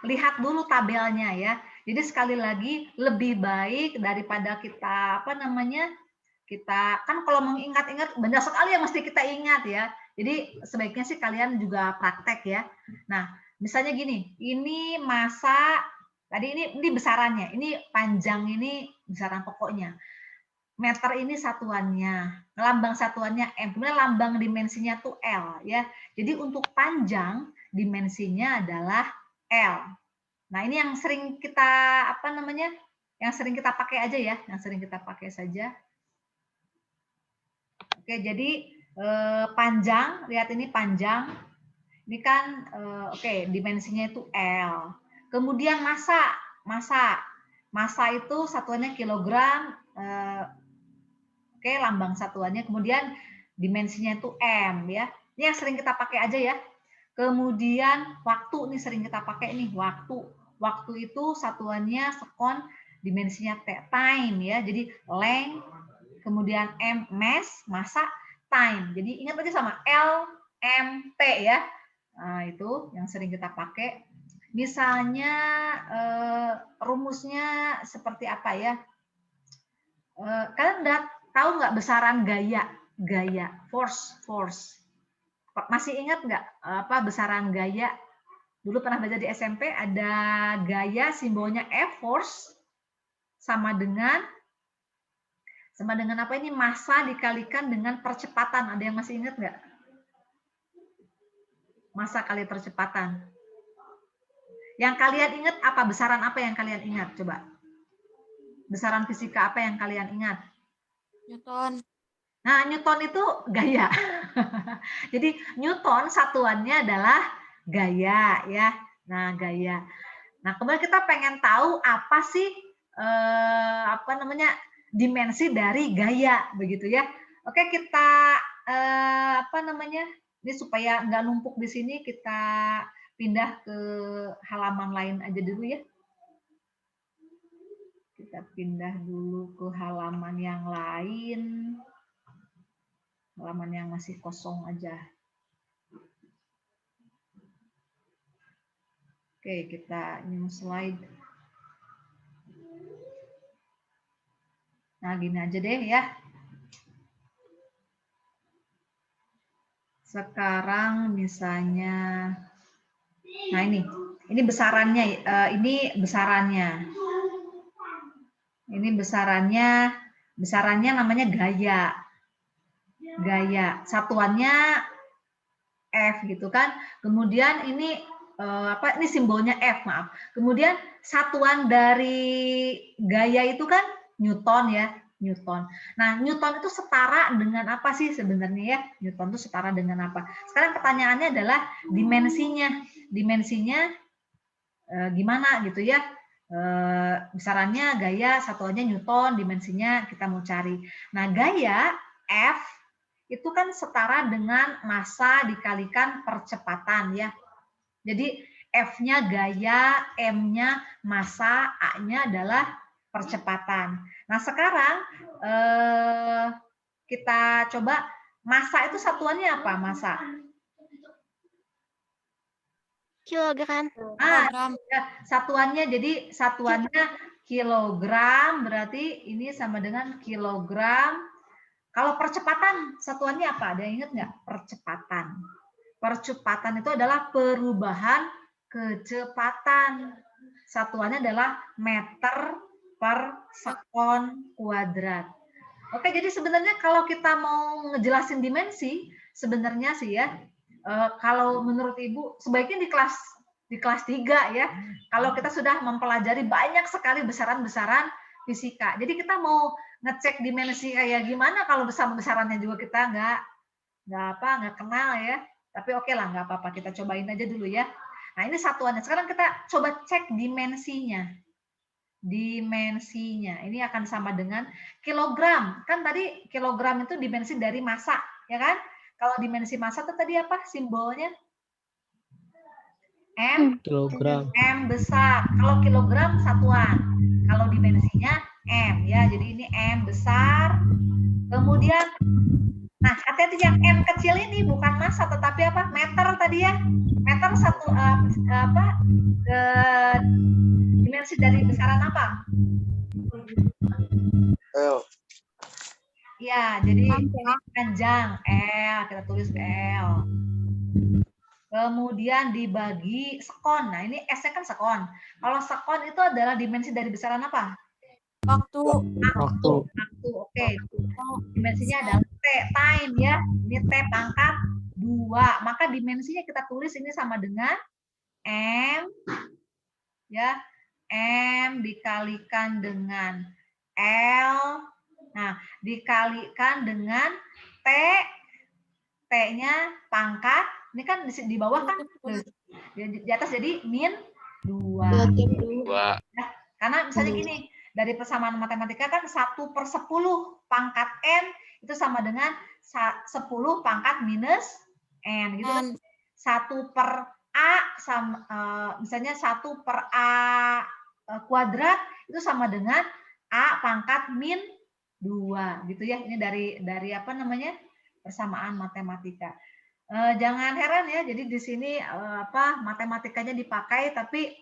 lihat dulu tabelnya ya. Jadi sekali lagi lebih baik daripada kita kita kan kalau mengingat-ingat banyak sekali yang mesti kita ingat ya. Jadi sebaiknya sih kalian juga praktek ya. Nah, misalnya gini, ini massa tadi ini besarannya, ini panjang ini besaran pokoknya. Meter ini satuannya, lambang satuannya M, kemudian lambang dimensinya tuh L ya. Jadi untuk panjang dimensinya adalah L. Nah, ini yang sering kita yang sering kita pakai aja ya, yang sering kita pakai saja. Oke, jadi panjang, lihat ini panjang. Ini kan oke, dimensinya itu L. Kemudian massa itu satuannya kilogram. Oke, lambang satuannya. Kemudian dimensinya itu M ya. Ini yang sering kita pakai aja ya. Kemudian waktu nih sering kita pakai nih waktu. Waktu itu satuannya sekon, dimensinya time ya. Jadi length, kemudian M mass, massa, time. Jadi ingat aja sama L, M, T ya. Nah, itu yang sering kita pakai. Misalnya rumusnya seperti apa ya? Kalian udah tahu nggak besaran gaya? Gaya, force. Masih ingat nggak apa besaran gaya? Dulu pernah belajar di SMP ada gaya simbolnya F, force, sama dengan apa ini? Massa dikalikan dengan percepatan. Ada yang masih ingat nggak? Massa kali percepatan. Yang kalian ingat apa? Besaran apa yang kalian ingat? Coba. Besaran fisika apa yang kalian ingat? Newton. Nah, Newton itu gaya. Jadi Newton satuannya adalah gaya ya. Nah, gaya. Nah, kemudian kita pengen tahu apa sih dimensi dari gaya begitu ya. Oke, kita ini supaya nggak numpuk di sini kita pindah ke halaman lain aja dulu ya. Kita pindah dulu ke halaman yang lain. Halaman yang masih kosong aja. Oke, kita new slide. Nah, gini aja deh ya. Sekarang misalnya, nah ini besarannya, ini besarannya. Ini besarannya namanya gaya. Gaya, satuannya F gitu kan. Kemudian ini ini simbolnya F, maaf. Kemudian satuan dari gaya itu kan Newton ya, Newton. Nah, Newton itu setara dengan apa sih sebenarnya ya? Newton itu setara dengan apa? Sekarang pertanyaannya adalah dimensinya. Dimensinya gimana gitu ya? Besarannya gaya, satuannya Newton, dimensinya kita mau cari. Nah, gaya F itu kan setara dengan massa dikalikan percepatan ya. Jadi F-nya gaya, M-nya massa, A-nya adalah percepatan. Nah, sekarang kita coba massa itu satuannya apa? Massa. Kilogram. Ya, satuannya jadi satuannya kilogram, berarti ini sama dengan kilogram. Kalau percepatan satuannya apa? Ada yang ingat nggak? Percepatan. Percepatan itu adalah perubahan kecepatan. Satuannya adalah meter per sekon kuadrat. Oke, jadi sebenarnya kalau kita mau ngejelasin dimensi, sebenarnya sih ya, kalau menurut Ibu sebaiknya di kelas 3 ya. Kalau kita sudah mempelajari banyak sekali besaran-besaran fisika. Jadi kita mau ngecek dimensi kayak gimana kalau besarannya juga kita nggak kenal ya. Tapi oke lah, nggak apa-apa, kita cobain aja dulu ya. Nah, ini satuannya. Sekarang kita coba cek dimensinya. Dimensinya ini akan sama dengan kilogram. Kan tadi kilogram itu dimensi dari massa, ya kan? Kalau dimensi massa itu tadi apa simbolnya? M, kilogram. M besar. Kalau kilogram satuan. Kalau dimensinya M ya. Jadi ini M besar. Kemudian, nah hati-hati yang M kecil ini bukan massa tetapi apa? Meter tadi ya. Meter satu dimensi dari besaran apa? L. Ya, jadi panjang L, kita tulis L. Kemudian dibagi sekon. Nah, ini S-nya kan sekon. Kalau sekon itu adalah dimensi dari besaran apa? Waktu. Oke. Dimensinya adalah T, time ya. Ini T pangkat 2. Maka dimensinya kita tulis ini sama dengan M ya. M dikalikan dengan L. Nah, dikalikan dengan T-nya pangkat, ini kan di bawah kan plus. Di atas jadi min 2. Ya, karena misalnya gini, dari persamaan matematika kan 1/10 pangkat N itu sama dengan 10 pangkat minus N. Gitu kan. 1/A sama, misalnya 1/A kuadrat itu sama dengan A pangkat min 2. Gitu ya. Ini dari apa namanya? Persamaan matematika. Jangan heran ya, jadi di sini matematikanya dipakai, tapi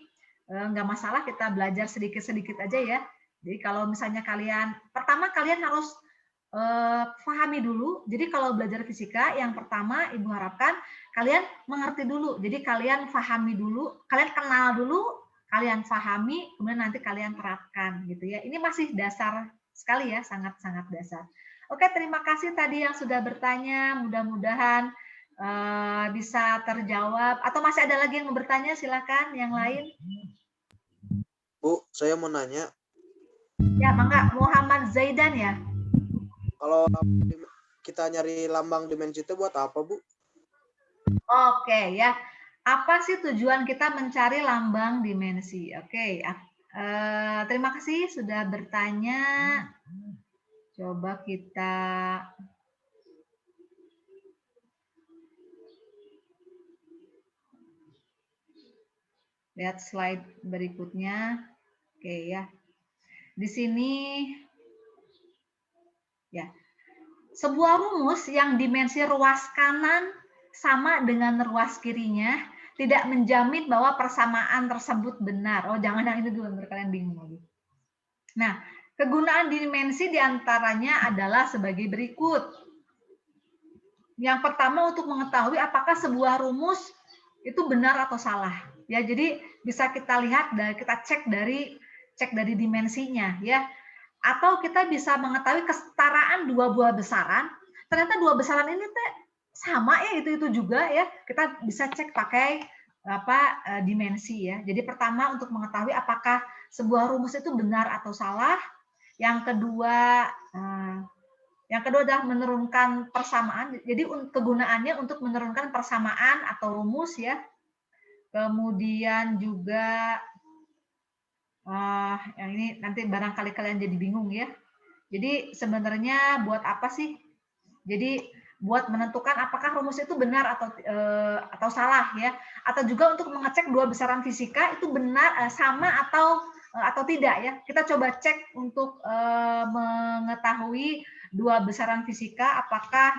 nggak masalah kita belajar sedikit-sedikit aja ya. Jadi kalau misalnya pertama kalian harus pahami dulu. Jadi kalau belajar fisika, yang pertama Ibu harapkan kalian mengerti dulu. Jadi kalian pahami dulu, kalian kenal dulu, kalian pahami, kemudian nanti kalian terapkan gitu ya. Ini masih dasar sekali ya, sangat-sangat dasar. Oke, terima kasih tadi yang sudah bertanya. Mudah-mudahan bisa terjawab. Atau masih ada lagi yang mau bertanya? Silakan yang lain. Bu, saya mau nanya. Ya, mangga. Muhammad Zaidan ya. Kalau kita nyari lambang dimensi itu buat apa, Bu? Oke, ya. Apa sih tujuan kita mencari lambang dimensi? Oke, terima kasih sudah bertanya. Coba kita lihat slide berikutnya. Oke ya. Di sini ya. Sebuah rumus yang dimensi ruas kanan sama dengan ruas kirinya tidak menjamin bahwa persamaan tersebut benar. Oh, jangan yang ini dulu, biar kalian bingung lagi. Nah, kegunaan dimensi diantaranya adalah sebagai berikut. Yang pertama untuk mengetahui apakah sebuah rumus itu benar atau salah. Ya, jadi bisa kita lihat dan kita cek dari dimensinya, ya. Atau kita bisa mengetahui kesetaraan dua buah besaran. Ternyata dua besaran ini sama ya, itu juga ya. Kita bisa cek pakai dimensi ya. Jadi pertama untuk mengetahui apakah sebuah rumus itu benar atau salah. Yang kedua adalah menurunkan persamaan. Jadi kegunaannya untuk menurunkan persamaan atau rumus ya. Kemudian juga yang ini nanti barangkali kalian jadi bingung ya. Jadi sebenarnya buat apa sih? Jadi buat menentukan apakah rumus itu benar atau salah ya. Atau juga untuk mengecek dua besaran fisika itu benar sama atau tidak ya. Kita coba cek untuk mengetahui dua besaran fisika apakah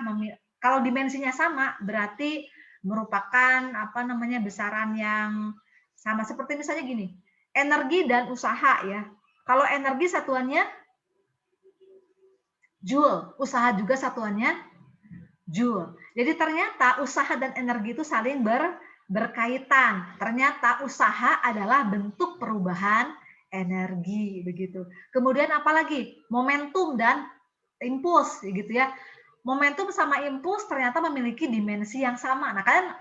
kalau dimensinya sama berarti merupakan besaran yang sama. Seperti misalnya gini, energi dan usaha ya. Kalau energi satuannya joule, usaha juga satuannya joule. Jadi ternyata usaha dan energi itu saling berkaitan. Ternyata usaha adalah bentuk perubahan energi begitu. Kemudian apalagi? Momentum dan impuls gitu ya. Momentum sama impuls ternyata memiliki dimensi yang sama. Nah, kalian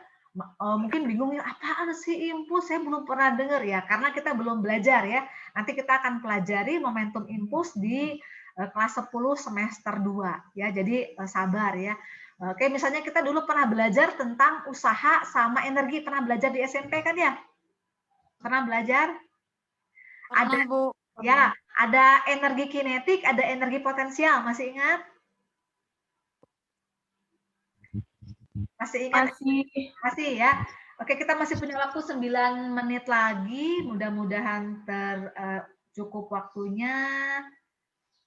mungkin bingung ya, apaan sih impuls? Saya belum pernah dengar ya, karena kita belum belajar ya. Nanti kita akan pelajari momentum impuls di kelas 10 semester 2 ya. Jadi sabar ya. Oke, misalnya kita dulu pernah belajar tentang usaha sama energi, pernah belajar di SMP kan ya? Pernah belajar? Ada Bu. Ya, ada energi kinetik, ada energi potensial, masih ingat? Masih ingat? Masih ya. Oke, kita masih punya waktu 9 menit lagi. Mudah-mudahan cukup waktunya.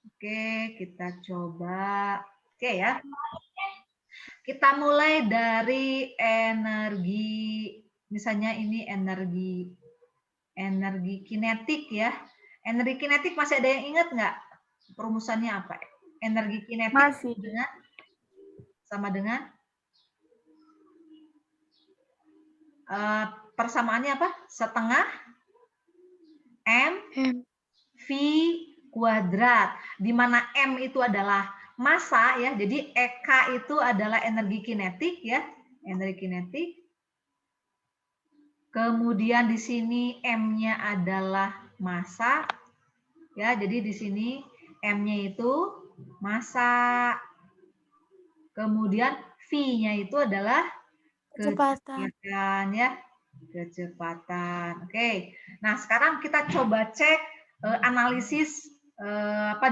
Oke, kita coba. Oke ya. Kita mulai dari energi, misalnya ini energi kinetik ya. Energi kinetik masih ada yang ingat nggak? Perumusannya apa? Energi kinetik masih. Sama dengan persamaannya apa? Setengah M V kuadrat. Di mana M itu adalah massa ya. Jadi EK itu adalah energi kinetik ya, energi kinetik. Kemudian di sini M-nya adalah massa. Ya, jadi di sini M-nya itu massa. Kemudian V-nya itu adalah Kecepatan. kecepatan ya. Kecepatan. Oke. Nah, sekarang kita coba cek analisis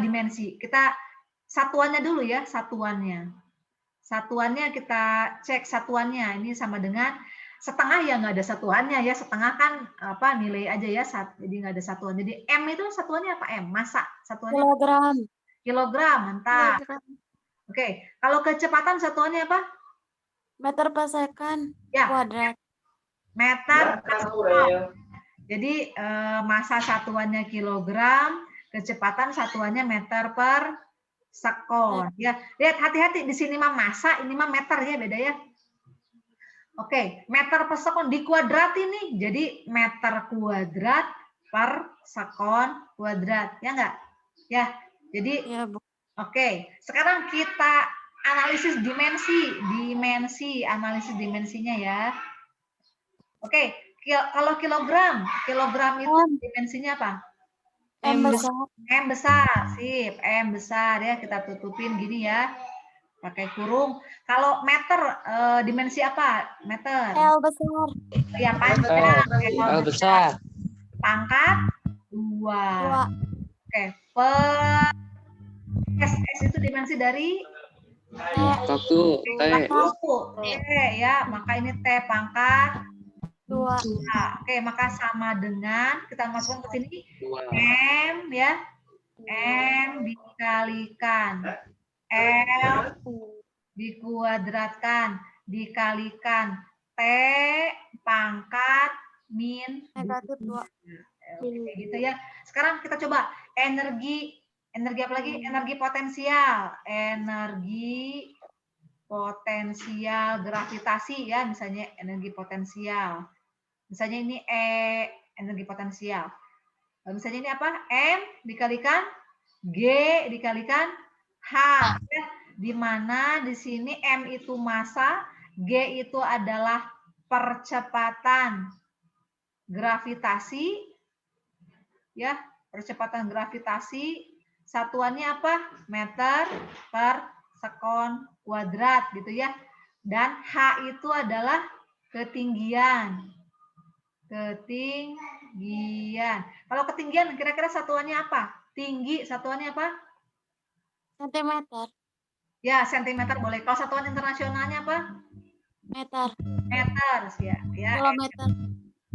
dimensi. Kita satuannya dulu ya, satuannya. Satuannya kita cek satuannya. Ini sama dengan setengah ya, nggak ada satuannya ya. Setengah kan nilai aja ya, jadi nggak ada satuan. Jadi M itu satuannya apa? M, massa. Satuannya Kilogram. kilogram, mantap. Kilogram. Oke, kalau kecepatan satuannya apa? Meter per second. Ya, Kuadrat. meter per Kan second. Jadi massa satuannya kilogram, kecepatan satuannya meter per second. Ya, lihat hati-hati di sini mah massa, ini mah meter ya, beda ya. Oke, meter per second dikuadratin nih, jadi meter kuadrat per second kuadrat, ya enggak? Ya, jadi Ya, Bu. oke, sekarang kita analisis analisis dimensinya ya. Oke, kalau kilogram itu dimensinya apa? M besar. M besar, sip. M besar ya, kita tutupin gini ya, pakai kurung. Kalau meter, dimensi apa? Meter. L besar. Ya, panjang. L besar. Pangkat 2. Oke, per S itu dimensi dari Waktu T. Oke ya, maka ini T pangkat 2. Oke, maka sama dengan kita masukkan ke sini 2. M ya. M dikalikan L dikuadratkan dikalikan T pangkat min Negatif 2. Oke, gitu ya. Sekarang kita coba energi apa lagi? Energi potensial gravitasi ya, misalnya energi potensial. Misalnya ini energi potensial. Misalnya ini apa? M dikalikan G dikalikan H. Ya. Di mana di sini M itu massa, G itu adalah percepatan gravitasi. Ya, percepatan gravitasi. Satuannya apa? Meter per second kuadrat gitu ya. Dan H itu adalah ketinggian. Ketinggian. Kalau ketinggian kira-kira satuannya apa? Tinggi satuannya apa? Sentimeter. Ya, sentimeter boleh. Kalau satuan internasionalnya apa? Meter. Meter ya. Kilometer.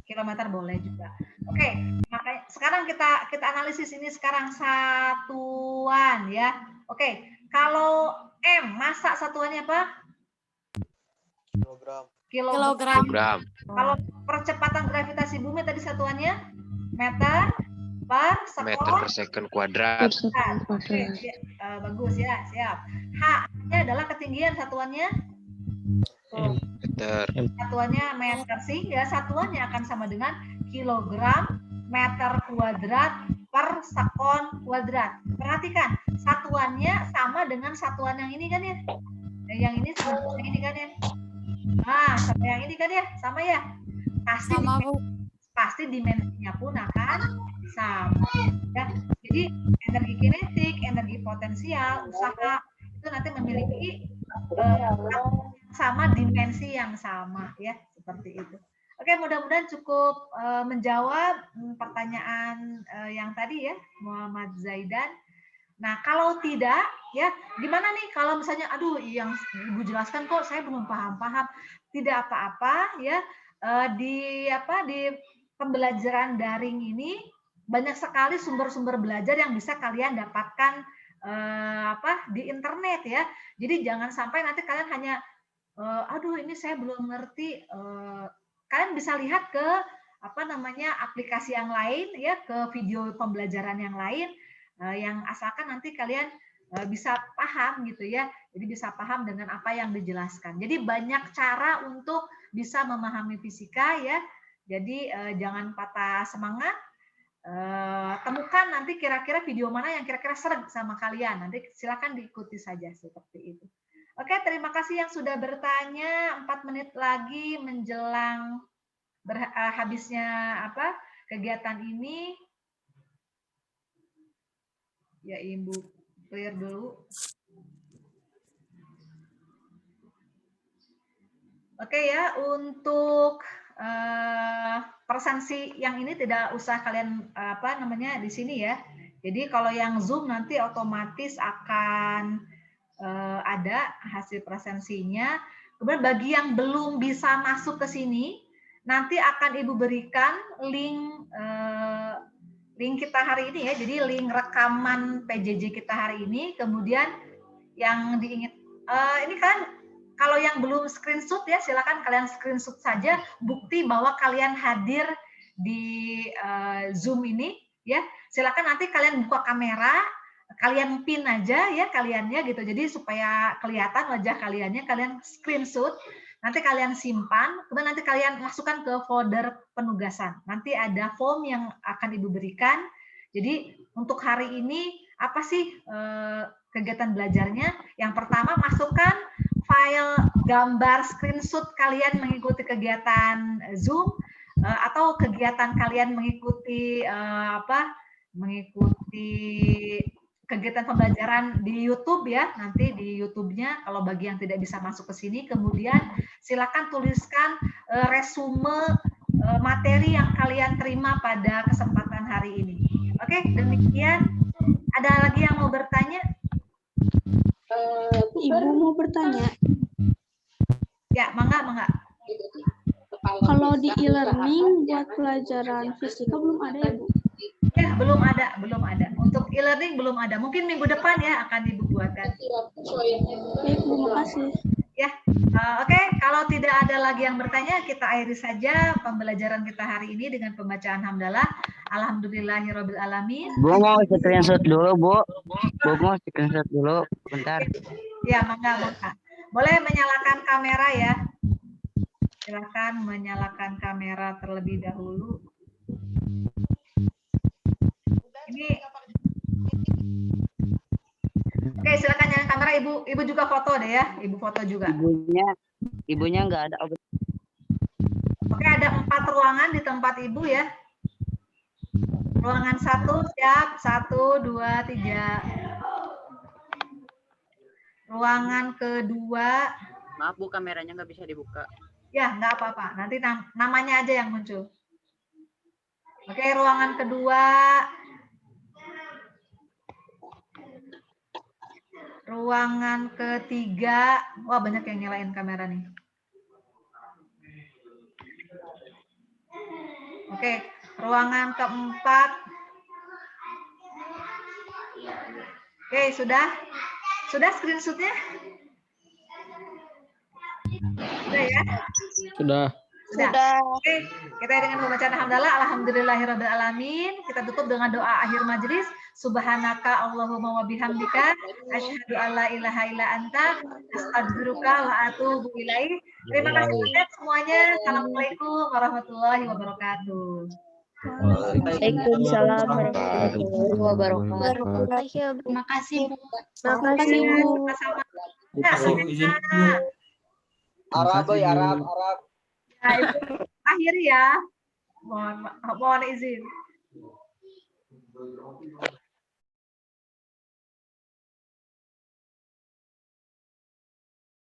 Kilometer boleh juga. Oke, makanya sekarang kita analisis ini sekarang satuan ya. Oke, kalau M massa satuannya apa? Kilogram. Kalau percepatan gravitasi bumi tadi satuannya meter per second kuadrat. Oke, bagus ya, siap. H-nya adalah ketinggian satuannya Meter. Satuannya meter, sehingga satuannya akan sama dengan kilogram meter kuadrat per second kuadrat. Perhatikan, satuannya sama dengan satuan yang ini kan ya? Yang ini sama dengan yang ini kan ya? Nah, sama yang ini kan ya? Sama ya? Pasti dimensinya pun akan sama. Ya. Jadi energi kinetik, energi potensial, usaha itu nanti memiliki sama dimensi yang sama ya, seperti itu. Oke, mudah-mudahan cukup menjawab pertanyaan yang tadi ya, Muhammad Zaidan. Nah, kalau tidak ya, gimana nih kalau misalnya aduh yang Ibu jelaskan kok saya belum paham-paham. Tidak apa-apa ya, di pembelajaran daring ini banyak sekali sumber-sumber belajar yang bisa kalian dapatkan di internet ya. Jadi jangan sampai nanti kalian hanya aduh ini saya belum ngerti. Kalian bisa lihat ke aplikasi yang lain ya, ke video pembelajaran yang lain yang asalkan nanti kalian bisa paham gitu ya. Jadi bisa paham dengan apa yang dijelaskan. Jadi banyak cara untuk bisa memahami fisika ya. Jadi jangan patah semangat. Temukan nanti kira-kira video mana yang kira-kira seret sama kalian. Nanti silakan diikuti saja seperti itu. Oke, terima kasih yang sudah bertanya. 4 menit lagi menjelang habisnya kegiatan ini. Ya, Ibu clear dulu. Oke ya, untuk presensi yang ini tidak usah kalian di sini ya. Jadi kalau yang Zoom nanti otomatis akan ada hasil presensinya. Kemudian bagi yang belum bisa masuk ke sini, nanti akan Ibu berikan link link kita hari ini ya. Jadi link rekaman PJJ kita hari ini. Kemudian yang diingat ini kan kalau yang belum screenshot ya, silakan kalian screenshot saja bukti bahwa kalian hadir di Zoom ini ya. Silakan nanti kalian buka kamera, kalian pin aja ya kaliannya gitu. Jadi supaya kelihatan wajah kaliannya, kalian screenshot, nanti kalian simpan, kemudian nanti kalian masukkan ke folder penugasan. Nanti ada form yang akan Ibu berikan. Jadi untuk hari ini apa sih kegiatan belajarnya? Yang pertama, masukkan file gambar screenshot kalian mengikuti kegiatan Zoom atau kegiatan kalian mengikuti mengikuti kegiatan pembelajaran di YouTube ya. Nanti di YouTube-nya kalau bagi yang tidak bisa masuk ke sini, kemudian silakan tuliskan resume materi yang kalian terima pada kesempatan hari ini. Oke, demikian. Ada lagi yang mau bertanya? Ibu mau bertanya. Ya, mangga. Kalau di e-learning buat pelajaran fisika belum ada ya, Bu? Ya, belum ada. Untuk e-learning belum ada. Mungkin minggu depan ya akan Ibu buatkan. Baik, Bu, makasih. Ya, oke. Kalau tidak ada lagi yang bertanya, kita akhiri saja pembelajaran kita hari ini dengan pembacaan hamdalah. Alhamdulillahirabbil alamin. Bu mau screenshot dulu, Bu. Bu mau screenshot dulu, bentar. Ya, mangga. Boleh menyalakan kamera ya. Silakan menyalakan kamera terlebih dahulu. Ini. Oke, silakan nyalakan kamera, Ibu. Ibu juga foto deh ya. Ibu foto juga. Ibunya nggak ada. Oke, ada 4 ruangan di tempat Ibu ya. Ruangan 1 siap. 1, 2, 3. Ruangan kedua. Maaf Bu, kameranya nggak bisa dibuka. Ya, nggak apa-apa. Nanti namanya aja yang muncul. Oke, ruangan kedua. Ruangan ketiga. Wah, banyak yang nyalain kamera nih. Oke, ruangan keempat. Oke, sudah? Sudah screenshotnya? Sudah ya? Sudah. Oke, kita dengan pembacaan hamdalah. Alhamdulillahirabbil alamin. Kita tutup dengan doa akhir majelis. Subhanaka Allahumma wa bihamdika asyhadu alla ilaha illa anta astaghfiruka wa atubu ilaik. Terima kasih banyak semuanya. Assalamualaikum warahmatullahi wabarakatuh. Waalaikumsalam warahmatullahi wabarakatuh. Terima kasih, Bu. Terima kasih, Bu. Arab. Ya, Ibu, akhir ya. Mohon izin.